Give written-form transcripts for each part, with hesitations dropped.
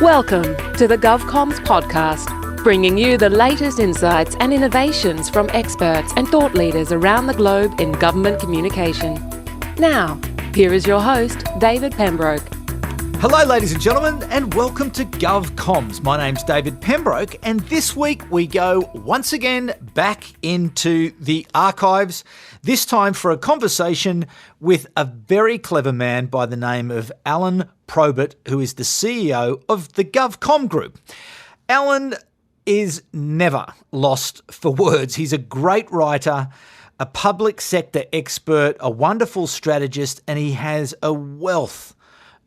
Welcome to the GovComms podcast, bringing you the latest insights and innovations from experts and thought leaders around the globe in government communication. Now, here is your host, David Pembroke. Hello, ladies and gentlemen, and welcome to GovComms. My name's David Pembroke, and this week we go once again back into the archives, this time for a conversation with a very clever man by the name of Alun Probert, who is the CEO of the GovCom Group. Alun is never lost for words. He's a great writer, a public sector expert, a wonderful strategist, and he has a wealth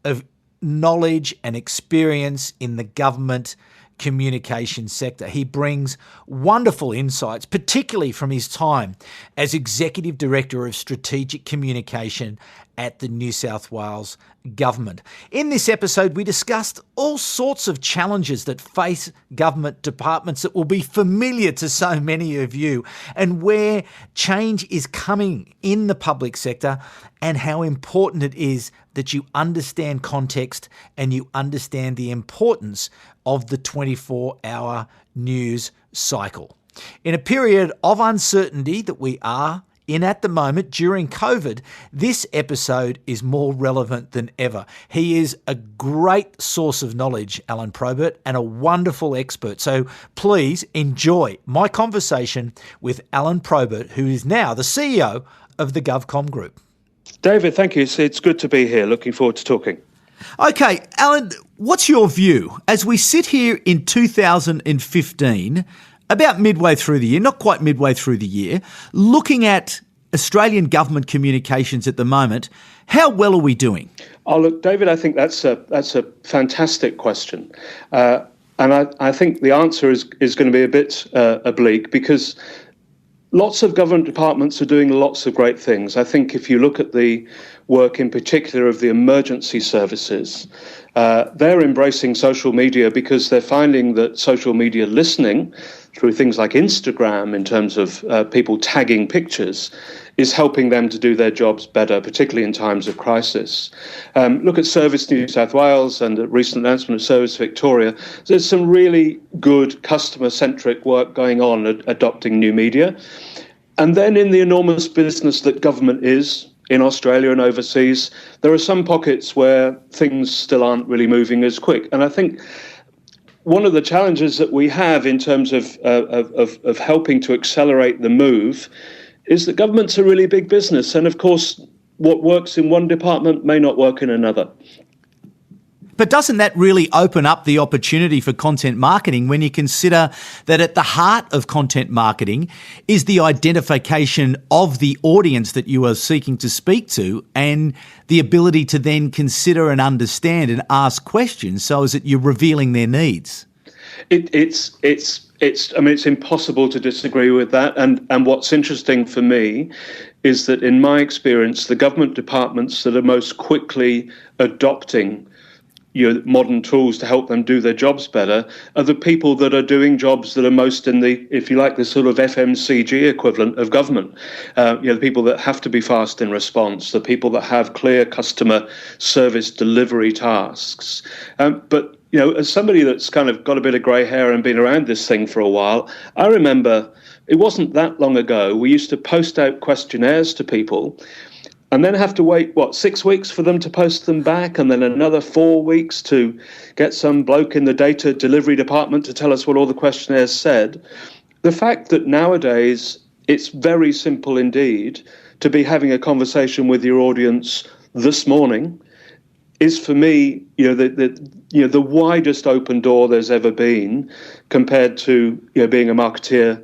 of knowledge and experience in the government communication sector. He brings wonderful insights, particularly from his time as Executive Director of Strategic Communication at the New South Wales Government. In this episode, we discussed all sorts of challenges that face government departments that will be familiar to so many of you, and where change is coming in the public sector, and how important it is that you understand context and you understand the importance of the 24-hour news cycle. In a period of uncertainty that we are in at the moment during COVID, this episode is more relevant than ever. He is a great source of knowledge, Alun Probert, and a wonderful expert. So please enjoy my conversation with Alun Probert, who is now the CEO of the GovCom Group. David, thank you. It's good to be here. Looking forward to talking. Okay, Alun, what's your view as we sit here in 2015, about midway through the year, not quite midway through the year, looking at Australian government communications at the moment? How well are we doing? Oh, look, David, I think that's a fantastic question. And I think the answer is going to be a bit oblique, because lots of government departments are doing lots of great things. I think if you look at the work in particular of the emergency services, they're embracing social media because they're finding that social media listening through things like Instagram, in terms of people tagging pictures, is helping them to do their jobs better, particularly in times of crisis. Look at Service New South Wales and the recent announcement of Service Victoria. There's some really good customer-centric work going on at adopting new media. And then in the enormous business that government is in Australia and overseas, there are some pockets where things still aren't really moving as quick. And I think one of the challenges that we have in terms of helping to accelerate the move is that government's a really big business. And of course, what works in one department may not work in another. But doesn't that really open up the opportunity for content marketing when you consider that at the heart of content marketing is the identification of the audience that you are seeking to speak to, and the ability to then consider and understand and ask questions so as that you're revealing their needs? It's impossible to disagree with that. And what's interesting for me is that in my experience, the government departments that are most quickly adopting modern tools to help them do their jobs better are the people that are doing jobs that are most in the, if you like, the sort of FMCG equivalent of government. The people that have to be fast in response, the people that have clear customer service delivery tasks. But as somebody that's kind of got a bit of grey hair and been around this thing for a while, I remember it wasn't that long ago, we used to post out questionnaires to people and then have to wait, 6 weeks for them to post them back, and then another 4 weeks to get some bloke in the data delivery department to tell us what all the questionnaires said. The fact that nowadays it's very simple indeed to be having a conversation with your audience this morning is, for me, the widest open door there's ever been, compared to being a marketeer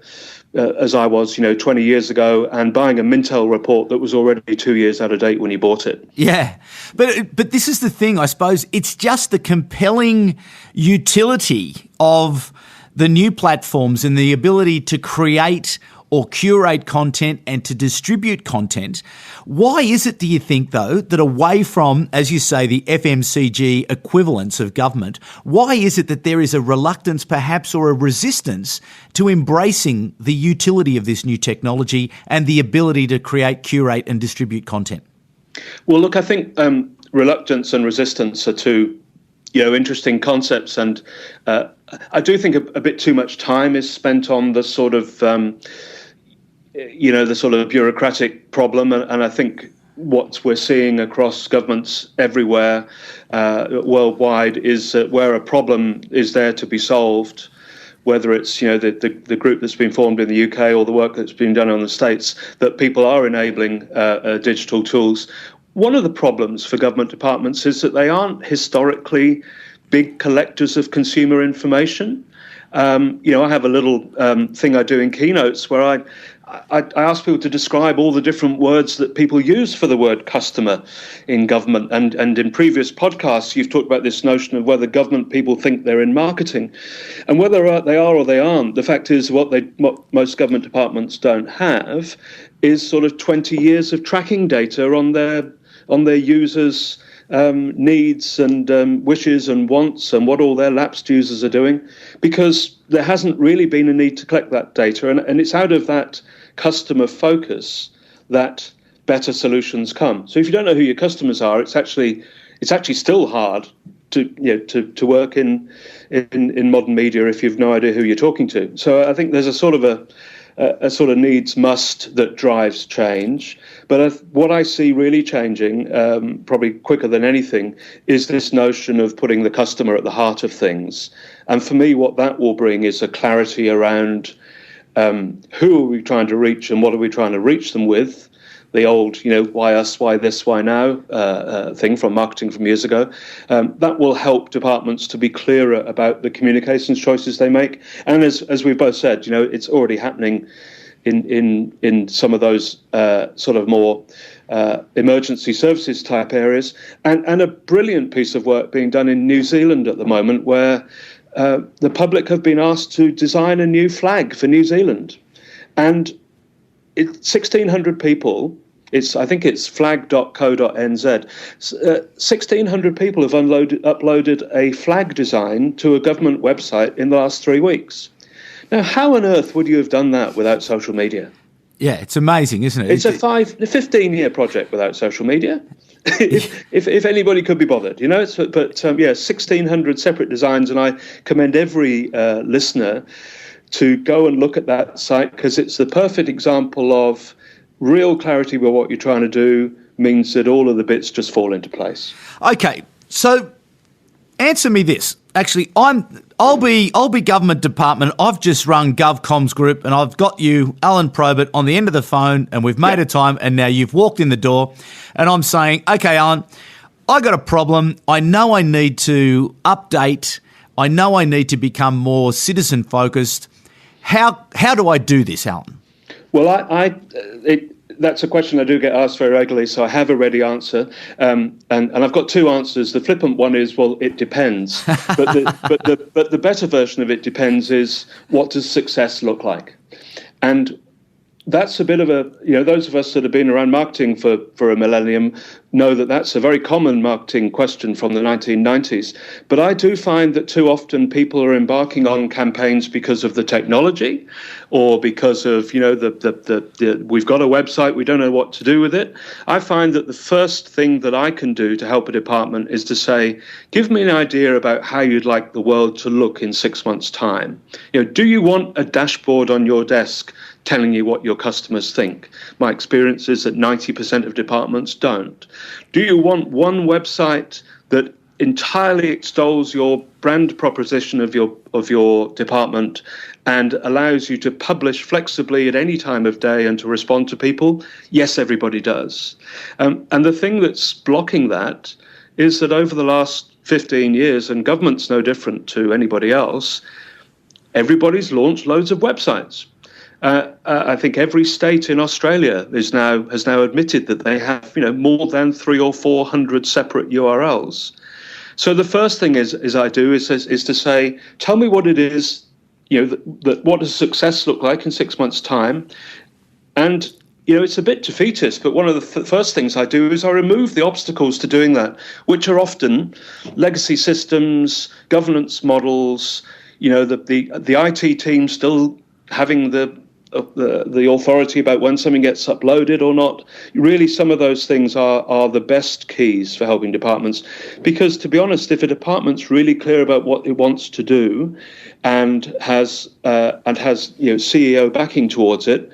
as I was 20 years ago, and buying a Mintel report that was already 2 years out of date when you bought it. Yeah, but this is the thing, I suppose. It's just the compelling utility of the new platforms and the ability to create or curate content and to distribute content. Why is it, do you think, though, that away from, as you say, the FMCG equivalents of government, why is it that there is a reluctance perhaps or a resistance to embracing the utility of this new technology and the ability to create, curate and distribute content? Well, look, I think reluctance and resistance are two interesting concepts. And I do think a bit too much time is spent on the sort of, the sort of bureaucratic problem. And I think what we're seeing across governments everywhere worldwide is that where a problem is there to be solved, whether it's the group that's been formed in the UK or the work that's been done in the States, that people are enabling digital tools. One of the problems for government departments is that they aren't historically big collectors of consumer information. I have a little thing I do in keynotes where I ask people to describe all the different words that people use for the word customer in government. And in previous podcasts, you've talked about this notion of whether government people think they're in marketing. And whether they are or they aren't, the fact is what most government departments don't have is sort of 20 years of tracking data on their users' needs and wishes and wants and what all their lapsed users are doing, because there hasn't really been a need to collect that data. And it's out of that customer focus that better solutions come. So if you don't know who your customers are, it's actually still hard to work in modern media if you've no idea who you're talking to. So I think there's a sort of needs must that drives change. But what I see really changing, probably quicker than anything, is this notion of putting the customer at the heart of things. And for me, what that will bring is a clarity around who are we trying to reach and what are we trying to reach them with. The old, why us, why this, why now thing from marketing from years ago. That will help departments to be clearer about the communications choices they make. And as we've both said, it's already happening in some of those sort of more emergency services type areas. And a brilliant piece of work being done in New Zealand at the moment, where the public have been asked to design a new flag for New Zealand. And 1,600 people, I think it's flag.co.nz, 1,600 people have uploaded a flag design to a government website in the last 3 weeks. Now, how on earth would you have done that without social media? Yeah, it's amazing, isn't it? It's a 15-year project without social media. if anybody could be bothered, 1,600 separate designs, and I commend every listener to go and look at that site, because it's the perfect example of real clarity with what you're trying to do means that all of the bits just fall into place. Okay, so answer me this. Actually, I'll be government department. I've just rung GovComms Group, and I've got you, Alun Probert, on the end of the phone, and we've made a time, and now you've walked in the door, and I'm saying, okay, Alun, I got a problem. I know I need to update. I know I need to become more citizen focused. How do I do this, Alun? Well, that's a question I do get asked very regularly, so I have a ready answer. And I've got two answers. The flippant one is, well, it depends. But the better version of it depends is, what does success look like? And that's a bit of those of us that have been around marketing for a millennium know that that's a very common marketing question from the 1990s. But I do find that too often people are embarking on campaigns because of the technology, or because of, we've got a website, we don't know what to do with it. I find that the first thing that I can do to help a department is to say, give me an idea about how you'd like the world to look in 6 months' time. Do you want a dashboard on your desk telling you what your customers think? My experience is that 90% of departments don't. Do you want one website that entirely extols your brand proposition of your department and allows you to publish flexibly at any time of day and to respond to people? Yes, everybody does. And the thing that's blocking that is that over the last 15 years, and government's no different to anybody else, everybody's launched loads of websites. I think every state in Australia has now admitted that they have more than 300 or 400 separate URLs. So the first thing is to say, tell me what it is, that what does success look like in 6 months' time? And it's a bit defeatist, but one of the first things I do is I remove the obstacles to doing that, which are often legacy systems, governance models, the IT team still having the the authority about when something gets uploaded or not. Really, some of those things are the best keys for helping departments, because, to be honest, if a department's really clear about what it wants to do and has CEO backing towards it,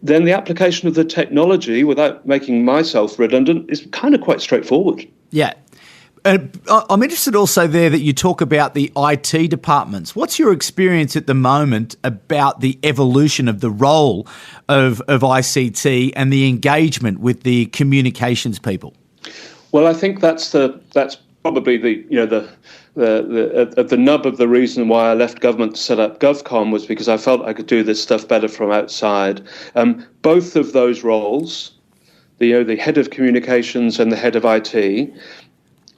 then the application of the technology, without making myself redundant, is kind of quite straightforward. Yeah. I'm interested also there that you talk about the IT departments. What's your experience at the moment about the evolution of the role of ICT and the engagement with the communications people? Well, I think that's probably the nub of the reason why I left government to set up GovCom, was because I felt I could do this stuff better from outside. Both of those roles, the head of communications and the head of IT,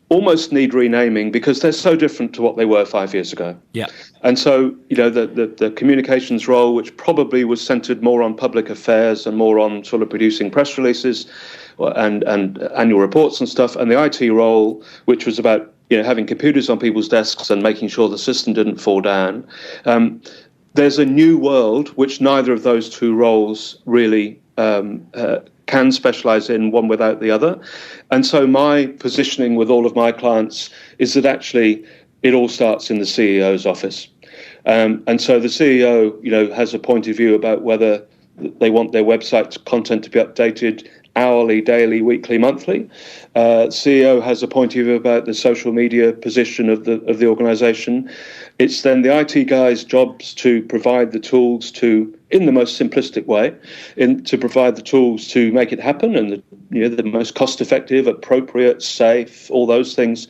almost need renaming because they're so different to what they were 5 years ago. Yeah. And so, the communications role, which probably was centered more on public affairs and more on sort of producing press releases and annual reports and stuff, and the IT role, which was about having computers on people's desks and making sure the system didn't fall down. There's a new world which neither of those two roles really can specialize in, one without the other. And so my positioning with all of my clients is that actually it all starts in the CEO's office. And so the CEO, has a point of view about whether they want their website content to be updated hourly, daily, weekly, monthly. CEO has a point of view about the social media position of the organization. It's then the IT guy's jobs to provide the tools to, in the most simplistic way, to provide the tools to make it happen, and the most cost-effective, appropriate, safe, all those things.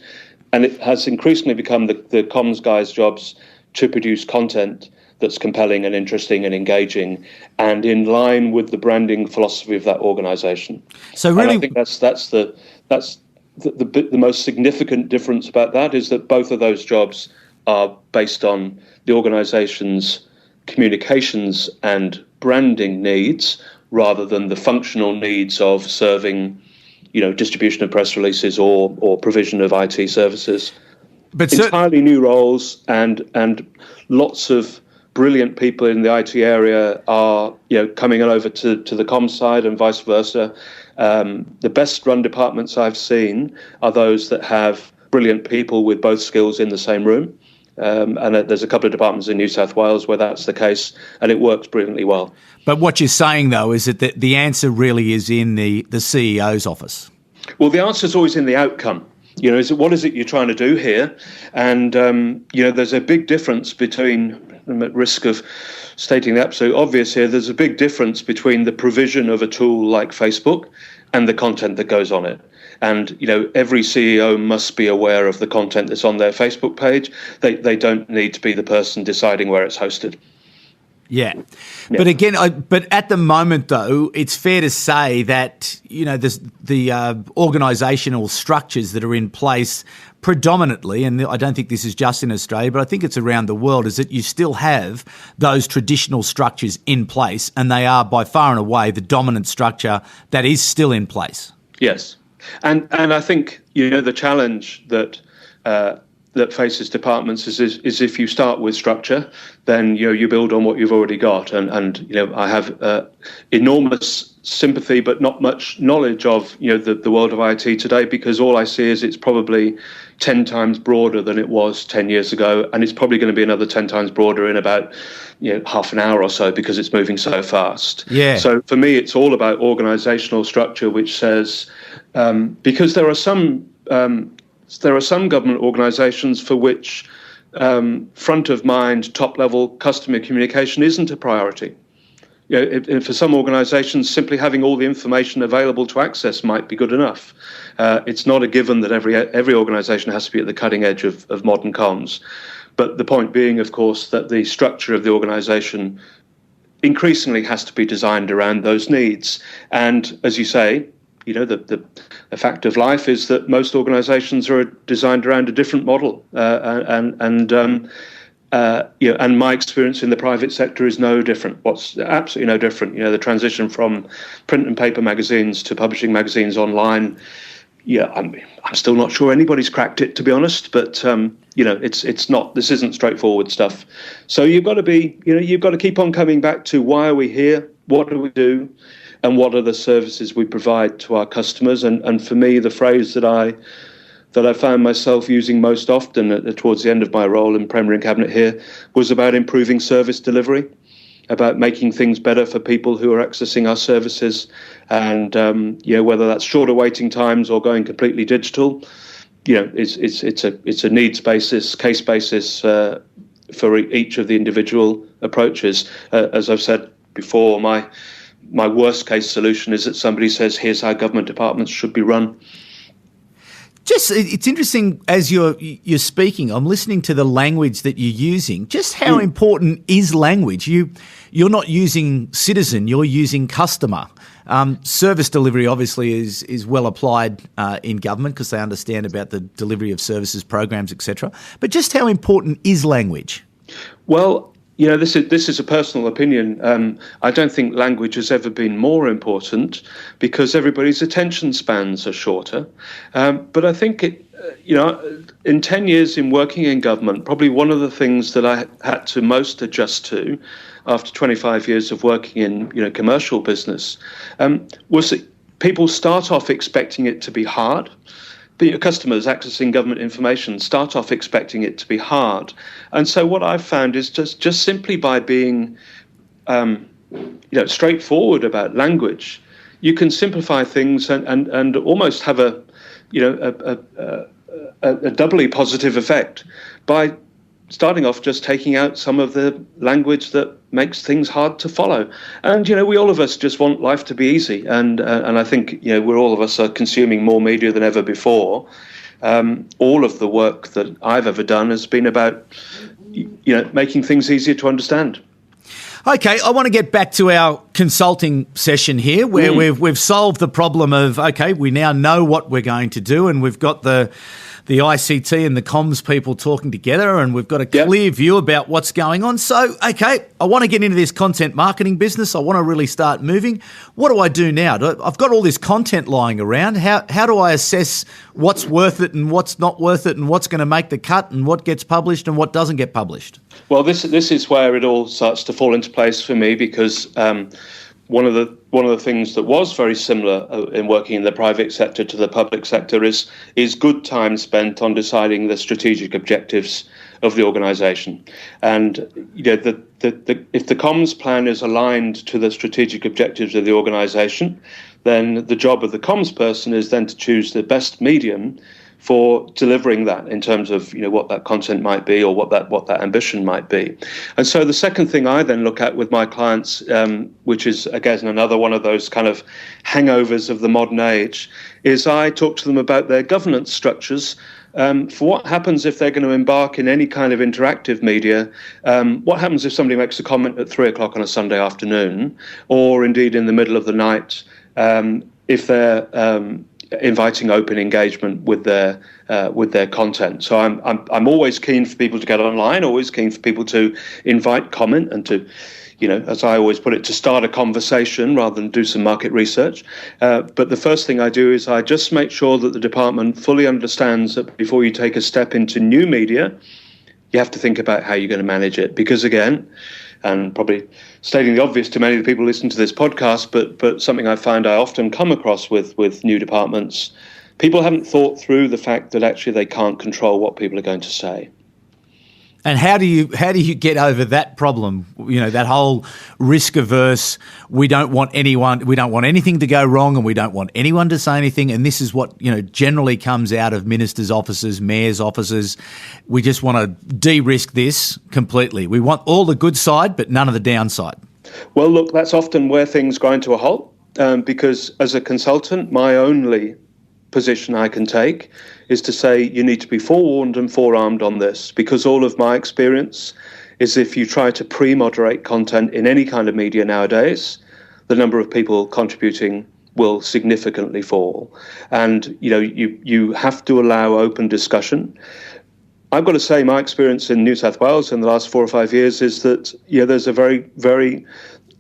And it has increasingly become the comms guy's jobs to produce content that's compelling and interesting and engaging and in line with the branding philosophy of that organisation. So really, and I think that's the most significant difference about that, is that both of those jobs are based on the organisation's communications and branding needs rather than the functional needs of serving, distribution of press releases or provision of IT services. But entirely new roles, and lots of brilliant people in the IT area are coming over to the comms side and vice versa. The best run departments I've seen are those that have brilliant people with both skills in the same room. And there's a couple of departments in New South Wales where that's the case, and it works brilliantly well. But what you're saying, though, is that the answer really is in the CEO's office. Well, the answer is always in the outcome. What is it you're trying to do here? And, there's a big difference between, I'm at risk of stating the absolute obvious here, there's a big difference between the provision of a tool like Facebook and the content that goes on it. And, every CEO must be aware of the content that's on their Facebook page. They don't need to be the person deciding where it's hosted. Yeah. But again, but at the moment, though, it's fair to say that, the organisational structures that are in place predominantly, and I don't think this is just in Australia, but I think it's around the world, is that you still have those traditional structures in place, and they are by far and away the dominant structure that is still in place. Yes. And I think, the challenge that faces departments is if you start with structure, then you build on what you've already got. And I have enormous sympathy, but not much knowledge of the world of IT today, because all I see is it's probably 10 times broader than it was 10 years ago, and it's probably going to be another 10 times broader in about half an hour or so, because it's moving so fast. Yeah. So for me, it's all about organizational structure, which says because there are some government organisations for which front of mind, top level customer communication isn't a priority. For some organisations, simply having all the information available to access might be good enough. It's not a given that every organisation has to be at the cutting edge of modern comms. But the point being, of course, that the structure of the organisation increasingly has to be designed around those needs. And as you say, the fact of life is that most organisations are designed around a different model, and my experience in the private sector is no different. What's absolutely no different? The transition from print and paper magazines to publishing magazines online. I'm still not sure anybody's cracked it, to be honest. But it's not. This isn't straightforward stuff. So you've got to keep on coming back to why are we here, what do we do, and what are the services we provide to our customers. And for me, the phrase that I found myself using most often towards the end of my role in Premier and Cabinet here was about improving service delivery, about making things better for people who are accessing our services, and whether that's shorter waiting times or going completely digital. It's a needs basis, case basis for each of the individual approaches. As I've said before, my worst case solution is that somebody says, "Here's how government departments should be run." It's interesting as you're speaking. I'm listening to the language that you're using. Just how important is language? You're not using citizen. You're using customer. Service delivery obviously is well applied in government because they understand about the delivery of services, programs, etc. But just how important is language? Well, this is a personal opinion. I don't think language has ever been more important because everybody's attention spans are shorter. But I think in 10 years in working in government, probably one of the things that I had to most adjust to after 25 years of working in commercial business was that people start off expecting it to be hard. But your customers accessing government information start off expecting it to be hard. And so what I've found is just simply by being straightforward about language, you can simplify things and almost have a doubly positive effect by starting off just taking out some of the language that makes things hard to follow. And, we all of us just want life to be easy. And I think, we're all of us are consuming more media than ever before. All of the work that I've ever done has been about, making things easier to understand. Okay, I want to get back to our consulting session here where we've solved the problem of, okay, we now know what we're going to do and we've got the ICT and the comms people talking together and we've got a clear view about what's going on. So, okay, I want to get into this content marketing business. I want to really start moving. What do I do now? I've got all this content lying around. How do I assess what's worth it and what's not worth it and what's going to make the cut and what gets published and what doesn't get published? Well, this is where it all starts to fall into place for me because one of the things that was very similar in working in the private sector to the public sector is good time spent on deciding the strategic objectives of the organisation. And if the comms plan is aligned to the strategic objectives of the organisation, then the job of the comms person is then to choose the best medium for delivering that in terms of what that content might be or what that ambition might be. And so the second thing I then look at with my clients, which is again another one of those kind of hangovers of the modern age, is I talk to them about their governance structures. For what happens if they're going to embark in any kind of interactive media? What happens if somebody makes a comment at 3:00 on a Sunday afternoon, or indeed in the middle of the night, if they're inviting open engagement with their content? So I'm always keen for people to get online, always keen for people to invite comment and to, as I always put it, to start a conversation rather than do some market research. But the first thing I do is I just make sure that the department fully understands that before you take a step into new media, you have to think about how you're going to manage it. Because again, and probably stating the obvious to many of the people listening to this podcast, but something I find I often come across with new departments, people haven't thought through the fact that actually they can't control what people are going to say. And how do you get over that problem? That whole risk averse. We don't want anything to go wrong, and we don't want anyone to say anything. And this is what generally comes out of ministers' offices, mayors' offices. We just want to de-risk this completely. We want all the good side, but none of the downside. Well, look, that's often where things grind to a halt. Because as a consultant, my only position I can take is to say you need to be forewarned and forearmed on this, because all of my experience is if you try to pre-moderate content in any kind of media nowadays, the number of people contributing will significantly fall. And you have to allow open discussion. I've got to say my experience in New South Wales in the last 4 or 5 years is that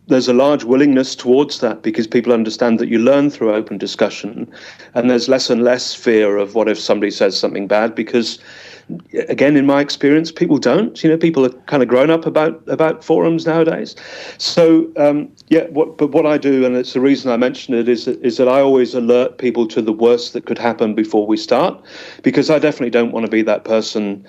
there's a large willingness towards that, because people understand that you learn through open discussion, and there's less and less fear of what if somebody says something bad, because again, in my experience, people don't. People are kind of grown up about forums nowadays. So but what I do, and it's the reason I mention it, is that I always alert people to the worst that could happen before we start, because I definitely don't want to be that person,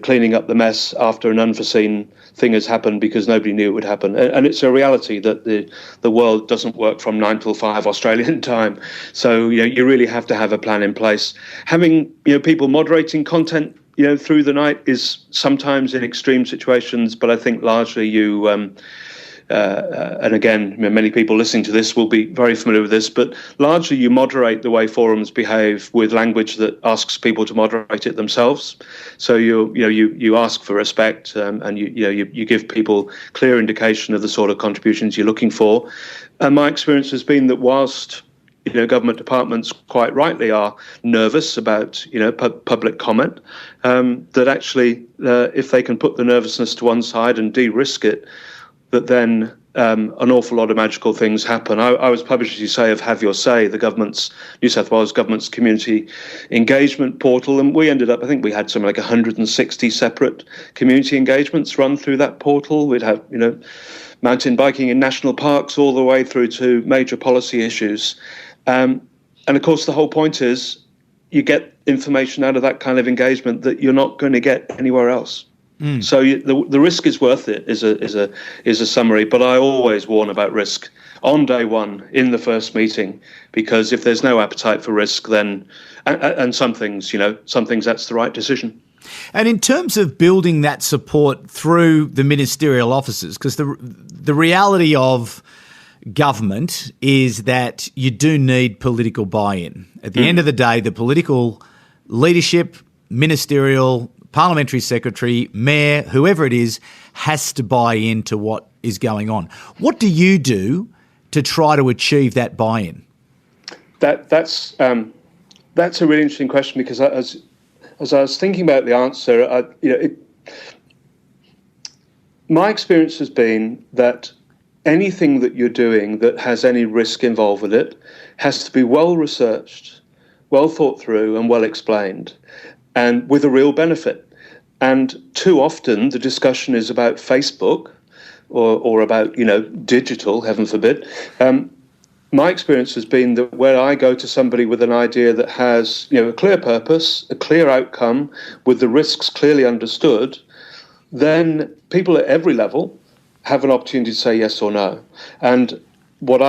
cleaning up the mess after an unforeseen thing has happened because nobody knew it would happen. And it's a reality that the world doesn't work from 9 till 5 Australian time. So you really have to have a plan in place. Having people moderating content through the night is sometimes in extreme situations, but I think largely you and again, many people listening to this will be very familiar with this, but largely you moderate the way forums behave with language that asks people to moderate it themselves. So you ask for respect, and you give people clear indication of the sort of contributions you're looking for. And my experience has been that whilst government departments quite rightly are nervous about public comment, that actually if they can put the nervousness to one side and de-risk it, that then an awful lot of magical things happen. I was published, as you say, of Have Your Say, the New South Wales government's community engagement portal, and we ended up, I think we had something like 160 separate community engagements run through that portal. We'd have, mountain biking in national parks all the way through to major policy issues. And of course, the whole point is you get information out of that kind of engagement that you're not going to get anywhere else. So the risk is worth it is a summary, but I always warn about risk on day one in the first meeting, because if there's no appetite for risk, then and some things that's the right decision. And in terms of building that support through the ministerial offices, because the reality of government is that you do need political buy-in. At the end of the day, the political leadership, ministerial, parliamentary secretary, mayor, whoever it is, has to buy into what is going on. What do you do to try to achieve that buy-in? That's a really interesting question, because as I was thinking about the answer, my experience has been that anything that you're doing that has any risk involved with it has to be well researched, well thought through, and well explained, and with a real benefit. And too often the discussion is about Facebook or about, digital, heaven forbid. My experience has been that where I go to somebody with an idea that has, a clear purpose, a clear outcome, with the risks clearly understood, then people at every level have an opportunity to say yes or no. And what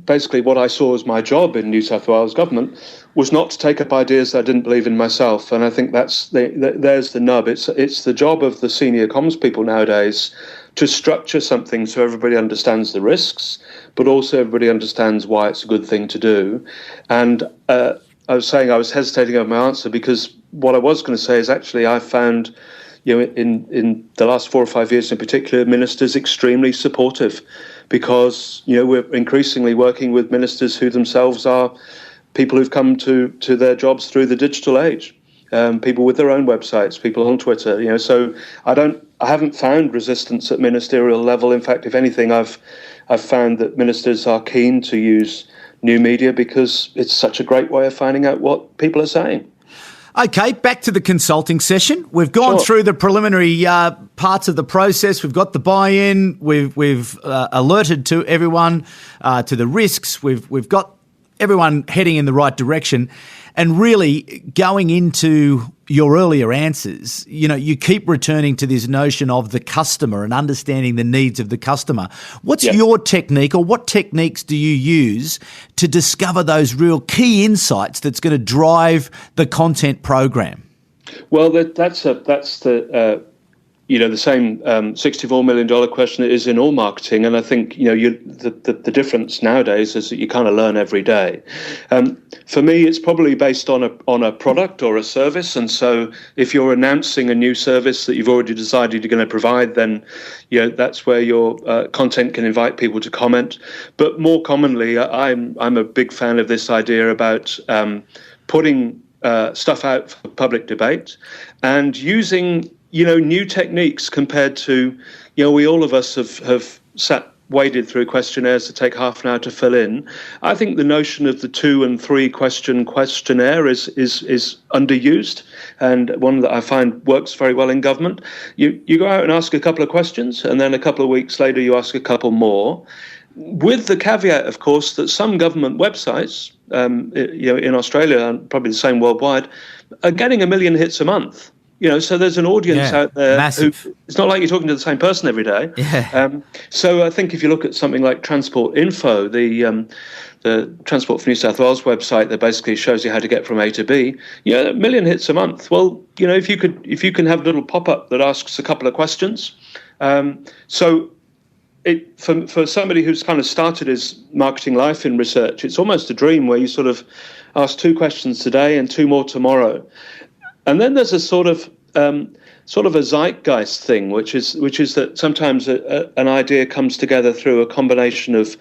basically what I saw as my job in New South Wales government was not to take up ideas that I didn't believe in myself. And I think there's the nub. It's the job of the senior comms people nowadays to structure something so everybody understands the risks, but also everybody understands why it's a good thing to do. And I was saying I was hesitating over my answer, because what I was going to say is actually I found, in the last 4 or 5 years in particular, ministers extremely supportive, because we're increasingly working with ministers who themselves are people who've come to their jobs through the digital age, people with their own websites, people on Twitter. So I haven't found resistance at ministerial level. In fact, if anything, I've found that ministers are keen to use new media because it's such a great way of finding out what people are saying. Okay, back to the consulting session. We've gone through the preliminary parts of the process. We've got the buy-in. We've alerted to everyone to the risks. We've got everyone heading in the right direction. And really, going into your earlier answers, you keep returning to this notion of the customer and understanding the needs of the customer. What's your technique, or what techniques do you use to discover those real key insights that's going to drive the content program? Well, that's the same $64 million question it is in all marketing. And I think, the difference nowadays is that you kind of learn every day. For me, it's probably based on a product or a service. And so if you're announcing a new service that you've already decided you're going to provide, then, that's where your content can invite people to comment. But more commonly, I'm a big fan of this idea about putting stuff out for public debate and using new techniques compared to, we all of us have sat waded through questionnaires that take half an hour to fill in. I think the notion of the 2 and 3 question questionnaire is underused, and one that I find works very well in government. You go out and ask a couple of questions, and then a couple of weeks later you ask a couple more, with the caveat, of course, that some government websites, in Australia and probably the same worldwide, are getting 1 million hits a month. So there's an audience out there. Massive. It's not like you're talking to the same person every day. Yeah. So I think if you look at something like Transport Info, the Transport for New South Wales website that basically shows you how to get from A to B, 1 million hits a month. Well, if you can have a little pop-up that asks a couple of questions. So for somebody who's kind of started his marketing life in research, it's almost a dream where you sort of ask 2 questions today and 2 more tomorrow. And then there's a sort of a zeitgeist thing, which is that sometimes an idea comes together through a combination of,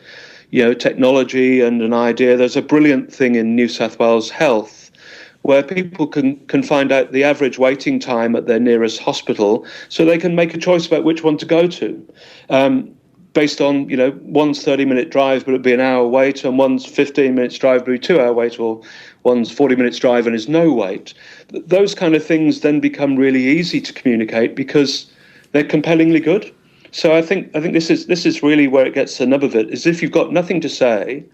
technology and an idea. There's a brilliant thing in New South Wales Health where people can find out the average waiting time at their nearest hospital, so they can make a choice about which one to go to. Based on, one's 30-minute drive, but it'd be an hour wait, and one's 15 minutes drive, but it'd be 2 hour wait, or one's 40 minutes drive and is no wait. Those kind of things then become really easy to communicate because they're compellingly good. So I think this is really where it gets the nub of it, is if you've got nothing to say,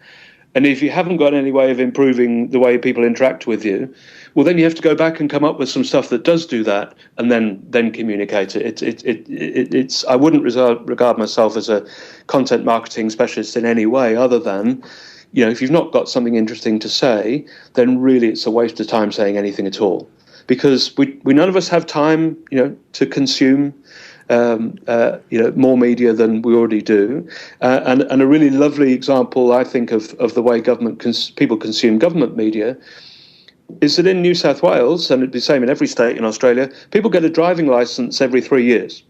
and if you haven't got any way of improving the way people interact with you, well, then you have to go back and come up with some stuff that does do that, and then communicate it. It's I wouldn't regard myself as a content marketing specialist in any way, other than, if you've not got something interesting to say, then really it's a waste of time saying anything at all, because we none of us have time, to consume more media than we already do. And a really lovely example, I think, of the way people consume government media is that in New South Wales, and it'd be the same in every state in Australia, people get a driving licence every 3 years.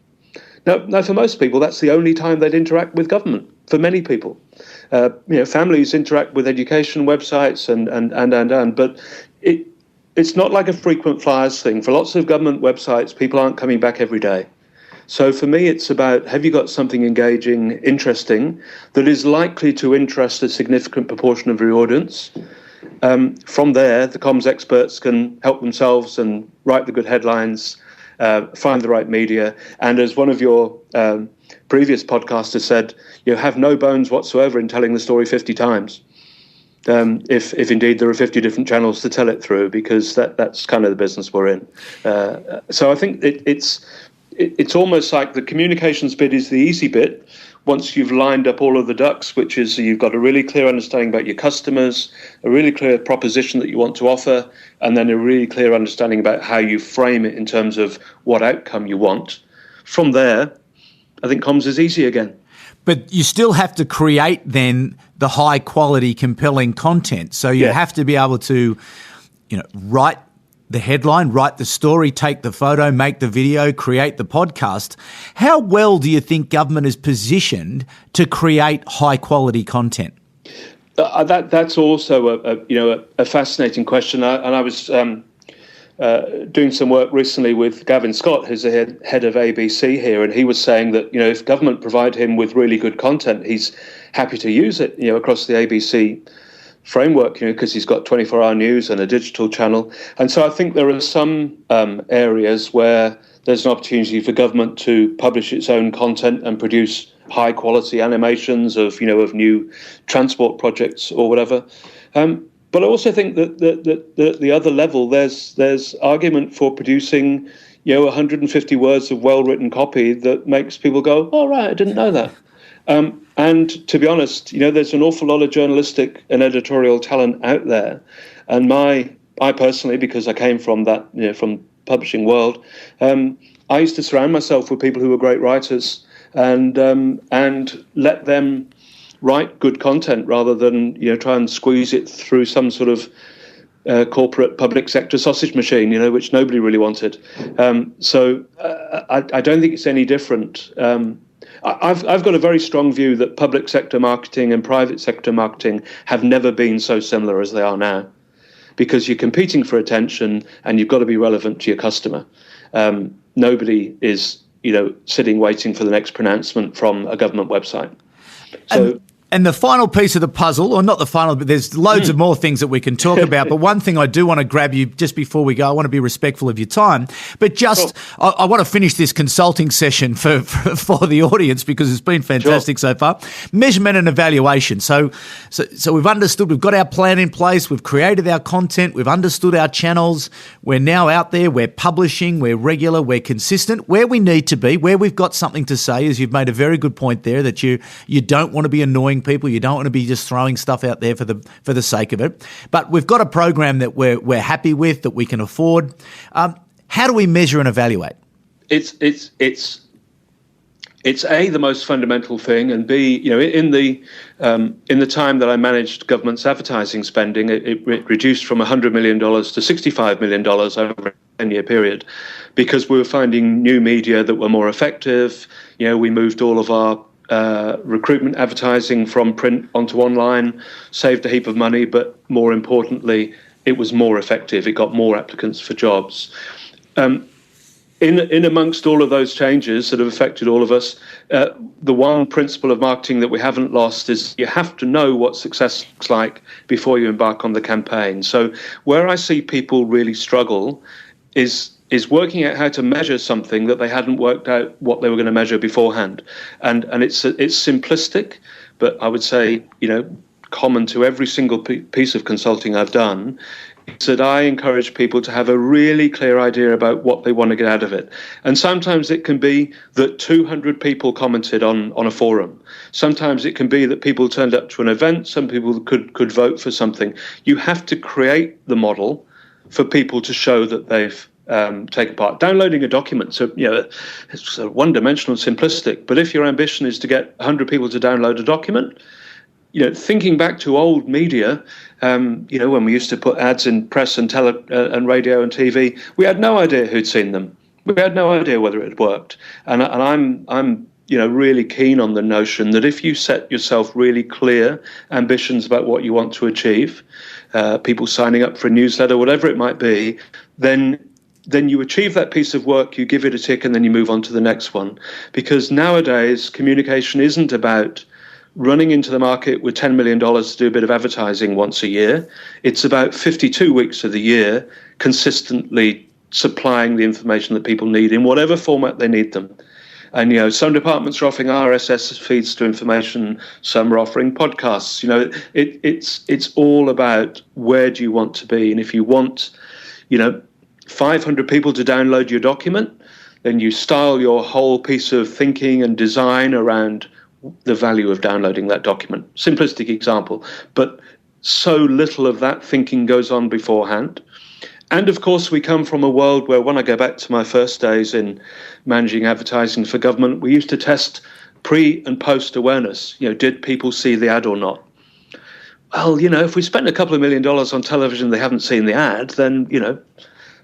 Now, for most people, that's the only time they'd interact with government. For many people, families interact with education websites and but it's not like a frequent flyers thing. For lots of government websites, people aren't coming back every day. So for me, it's about, have you got something engaging, interesting, that is likely to interest a significant proportion of your audience? From there, the comms experts can help themselves and write the good headlines, find the right media. And as one of your previous podcasters said, you have no bones whatsoever in telling the story 50 times. If indeed there are 50 different channels to tell it through, because that's kind of the business we're in. So I think it's almost like the communications bit is the easy bit. Once you've lined up all of the ducks, which is you've got a really clear understanding about your customers, a really clear proposition that you want to offer, and then a really clear understanding about how you frame it in terms of what outcome you want. From there, I think comms is easy again. But you still have to create then the high quality, compelling content. So you have to be able to, write the headline, write the story, take the photo, make the video, create the podcast. How well do you think government is positioned to create high quality content? That's also a fascinating question. I was doing some work recently with Gavin Scott, who's the head of ABC here, and he was saying that if government provide him with really good content, he's happy to use it across the ABC framework, because he's got 24-hour news and a digital channel. And so I think there are some areas where there's an opportunity for government to publish its own content and produce high quality animations of new transport projects or whatever. But I also think that the other level, there's argument for producing 150 words of well-written copy that makes people go, oh, right, I didn't know that. And to be honest, there's an awful lot of journalistic and editorial talent out there. And I personally, because I came from that, from publishing world, I used to surround myself with people who were great writers and let them write good content rather than try and squeeze it through some sort of corporate public sector sausage machine, which nobody really wanted. So I don't think it's any different. I've got a very strong view that public sector marketing and private sector marketing have never been so similar as they are now, because you're competing for attention and you've got to be relevant to your customer. Nobody is, sitting waiting for the next pronouncement from a government website. So. And the final piece of the puzzle, or not the final, but there's loads of more things that we can talk about. But one thing I do want to grab you just before we go, I want to be respectful of your time. But just, sure. I want to finish this consulting session for the audience because it's been fantastic so far. Measurement and evaluation. So we've understood, we've got our plan in place, we've created our content, we've understood our channels. We're now out there, we're publishing, we're regular, we're consistent. Where we need to be, where we've got something to say, is you've made a very good point there that you don't want to be annoying people. You don't want to be just throwing stuff out there for the sake of it. But we've got a program that we're happy with, that we can afford. How do we measure and evaluate? It's A, the most fundamental thing, and B, in the time that I managed government's advertising spending, it reduced from $100 million to $65 million over a 10-year period, because we were finding new media that were more effective. We moved all of our recruitment advertising from print onto online, saved a heap of money, but more importantly, it was more effective. It got more applicants for jobs. In amongst all of those changes that have affected all of us, the one principle of marketing that we haven't lost is you have to know what success looks like before you embark on the campaign. So where I see people really struggle is working out how to measure something that they hadn't worked out what they were going to measure beforehand. And it's simplistic, but I would say, common to every single piece of consulting I've done, is that I encourage people to have a really clear idea about what they want to get out of it. And sometimes it can be that 200 people commented on a forum. Sometimes it can be that people turned up to an event. Some people could vote for something. You have to create the model for people to show that they've taken part. Downloading a document, so it's sort of one-dimensional, simplistic. But if your ambition is to get 100 people to download a document, thinking back to old media, when we used to put ads in press and and radio and TV, we had no idea who'd seen them. We had no idea whether it had worked. And I'm really keen on the notion that if you set yourself really clear ambitions about what you want to achieve, people signing up for a newsletter, whatever it might be, then you achieve that piece of work, you give it a tick, and then you move on to the next one. Because nowadays, communication isn't about running into the market with $10 million to do a bit of advertising once a year. It's about 52 weeks of the year consistently supplying the information that people need in whatever format they need them. And, some departments are offering RSS feeds to information, some are offering podcasts. It's all about where do you want to be. And if you want, 500 people to download your document, then you style your whole piece of thinking and design around the value of downloading that document. Simplistic example, but so little of that thinking goes on beforehand. And of course, we come from a world where, when I go back to my first days in managing advertising for government, we used to test pre and post awareness. Did people see the ad or not? Well, if we spent a couple of $1 million on television, they haven't seen the ad, then,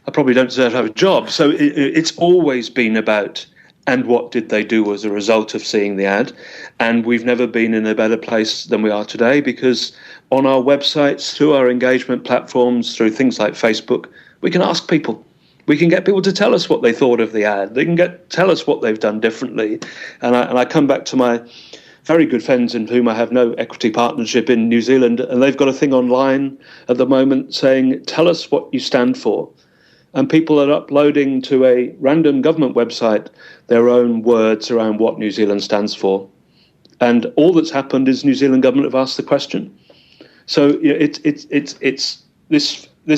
I probably don't deserve to have a job. So it's always been about, and what did they do as a result of seeing the ad? And we've never been in a better place than we are today, because on our websites, through our engagement platforms, through things like Facebook, we can ask people. We can get people to tell us what they thought of the ad. They can tell us what they've done differently. And I come back to my very good friends in whom I have no equity partnership in New Zealand, and they've got a thing online at the moment saying, tell us what you stand for. And people are uploading to a random government website their own words around what New Zealand stands for. And all that's happened is New Zealand government have asked the question. So this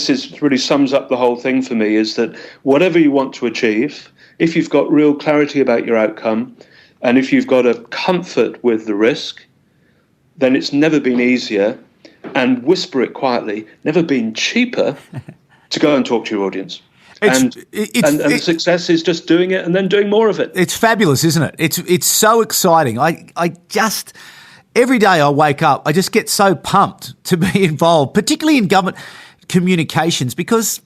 is really sums up the whole thing for me, is that whatever you want to achieve, if you've got real clarity about your outcome, and if you've got a comfort with the risk, then it's never been easier, and whisper it quietly, never been cheaper to go and talk to your audience. And the success is just doing it and then doing more of it. It's fabulous, isn't it? It's so exciting. I just, every day I wake up, I just get so pumped to be involved, particularly in government communications, because,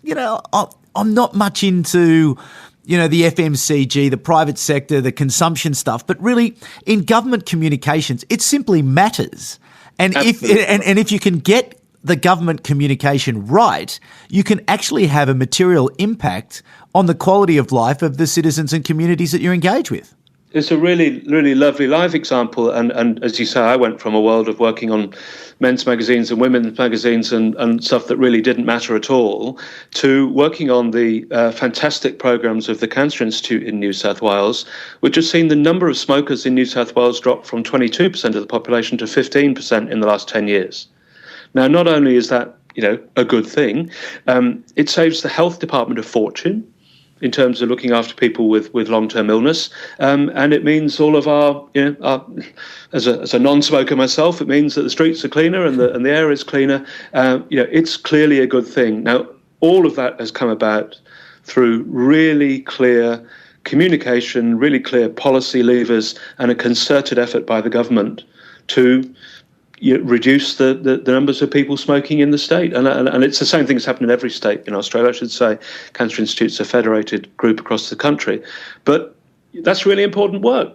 I'm not much into, the FMCG, the private sector, the consumption stuff, but really in government communications, it simply matters. And if you can get the government communication right, you can actually have a material impact on the quality of life of the citizens and communities that you engage with. It's a really, really lovely live example. And as you say, I went from a world of working on men's magazines and women's magazines and stuff that really didn't matter at all to working on the fantastic programs of the Cancer Institute in New South Wales, which has seen the number of smokers in New South Wales drop from 22% of the population to 15% in the last 10 years. Now, not only is that, a good thing, it saves the health department a fortune in terms of looking after people with long-term illness, and it means all of our, as a non-smoker myself, it means that the streets are cleaner and the air is cleaner. It's clearly a good thing. Now, all of that has come about through really clear communication, really clear policy levers, and a concerted effort by the government to reduce the numbers of people smoking in the state. And it's the same thing that's happened in every state in Australia, I should say. Cancer Institute's a federated group across the country. But that's really important work.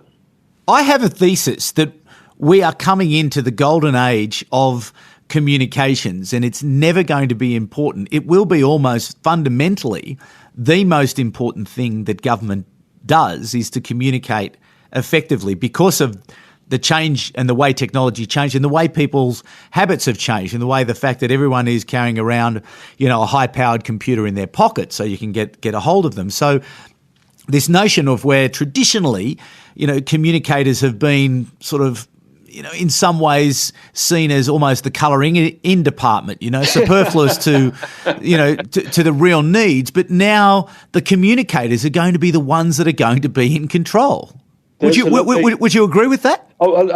I have a thesis that we are coming into the golden age of communications, and it's never going to be important. It will be almost fundamentally the most important thing that government does is to communicate effectively because of the change and the way technology changed and the way people's habits have changed and the fact that everyone is carrying around, a high-powered computer in their pocket so you can get a hold of them. So this notion of where traditionally, communicators have been sort of, in some ways seen as almost the colouring in department, superfluous to the real needs. But now the communicators are going to be the ones that are going to be in control. Would you agree with that? Oh,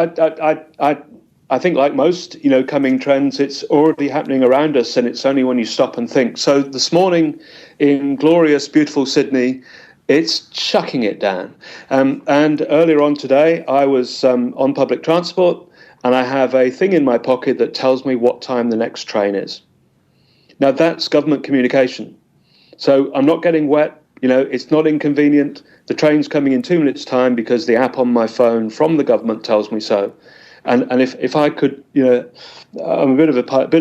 I think like most, coming trends, it's already happening around us, and it's only when you stop and think. So this morning in glorious, beautiful Sydney, it's chucking it down. And earlier on today, I was on public transport, and I have a thing in my pocket that tells me what time the next train is. Now, that's government communication. So I'm not getting wet. It's not inconvenient. The train's coming in 2 minutes' time because the app on my phone from the government tells me so. And if I could, I'm a bit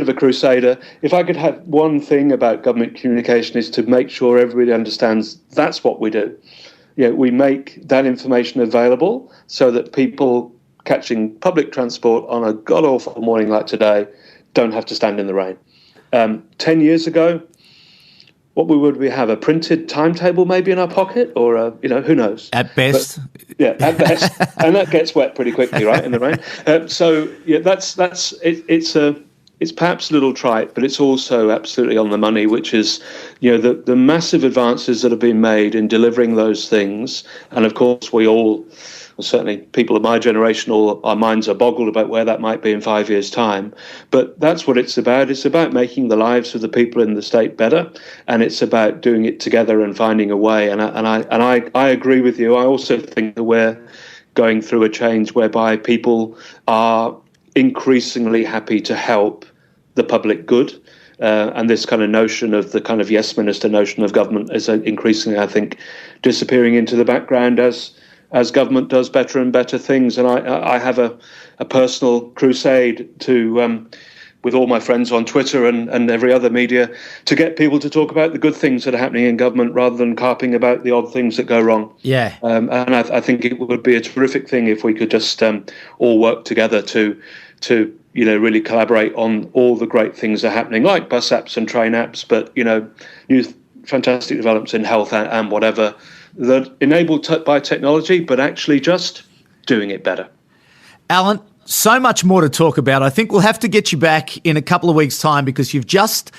of a crusader. If I could have one thing about government communication is to make sure everybody understands that's what we do. We make that information available so that people catching public transport on a god-awful morning like today don't have to stand in the rain. 10 years ago, what would we have? A printed timetable maybe in our pocket, or who knows? At best, at best, and that gets wet pretty quickly, right, in the rain. It's perhaps a little trite, but it's also absolutely on the money. Which is, the massive advances that have been made in delivering those things, and of course we all. Well, certainly people of my generation, all our minds are boggled about where that might be in 5 years' time. But that's what it's about. It's about making the lives of the people in the state better, and it's about doing it together and finding a way. And I agree with you. I also think that we're going through a change whereby people are increasingly happy to help the public good. And this kind of notion of the kind of yes minister notion of government is increasingly, I think, disappearing into the background as government does better and better things. And I have a personal crusade to, with all my friends on Twitter and every other media, to get people to talk about the good things that are happening in government rather than carping about the odd things that go wrong. Yeah. And I think it would be a terrific thing if we could just all work together to really collaborate on all the great things that are happening, like bus apps and train apps, but, new fantastic developments in health and whatever, that enabled by technology, but actually just doing it better. Alun, so much more to talk about. I think we'll have to get you back in a couple of weeks' time because you've just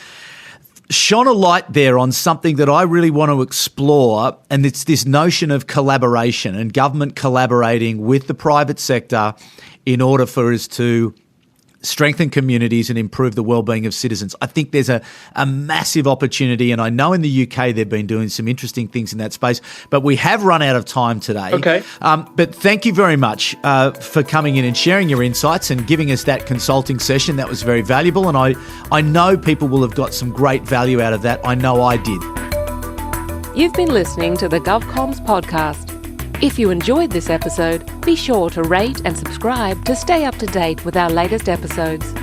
shone a light there on something that I really want to explore, and it's this notion of collaboration and government collaborating with the private sector in order for us to strengthen communities and improve the well-being of citizens. I think there's a massive opportunity, and I know in the UK they've been doing some interesting things in that space, but we have run out of time today. Okay. But thank you very much for coming in and sharing your insights and giving us that consulting session. That was very valuable, and I know people will have got some great value out of that. I know I did. You've been listening to the GovComms podcast. If you enjoyed this episode, be sure to rate and subscribe to stay up to date with our latest episodes.